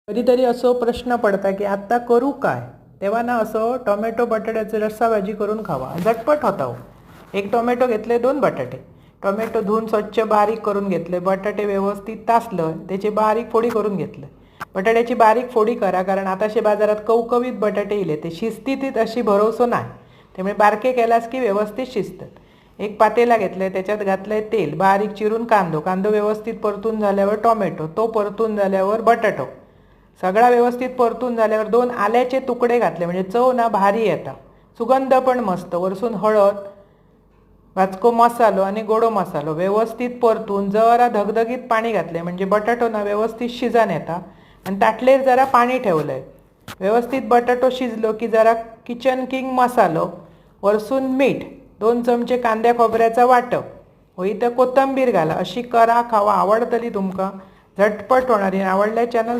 कधीतरी असो प्रश्न पडता की आता करू काय, तेव्हा ना असं टोमॅटो बटाट्याची रस्सा भाजी करून खावा, झटपट होता हो. एक टोमॅटो घेतले, 2 बटाटे. टोमॅटो धुवून स्वच्छ बारीक करून घेतले, बटाटे व्यवस्थित तासलं, त्याची बारीक फोडी करून घेतलं. बटाट्याची बारीक फोडी करा, कारण आताशे बाजारात कवकवीत बटाटे इले, ते शिस्तीत अशी भरवसो नाही, त्यामुळे बारके केलास की व्यवस्थित शिजतात. एक पातेला घेतलं, त्याच्यात घातलंय तेल, बारीक चिरून कांदो व्यवस्थित परतून झाल्यावर टोमॅटो, तो परतून झाल्यावर बटाटो, सगळा व्यवस्थित परतून झाल्यावर 2 आल्याचे तुकडे घातले, म्हणजे चव ना भारी येता, सुगंध पण मस्त. वरसून हळद, भाजको मसालो आणि गोडो मसालो व्यवस्थित परतून जरा धगधगीत पाणी घातले, म्हणजे बटाटो ना व्यवस्थित शिजन येता. आणि ताटलेर जरा पाणी ठेवलंय. व्यवस्थित बटाटो शिजलो की जरा किचन किंग मसालो, वरसून मीठ, 2 चमचे कांद्या खोबऱ्याचा वाटप, होई तर कोथंबीर घाला. अशी करा, खावा, आवडतली तुमका, झटपट होणारी. आवडल्या चॅनल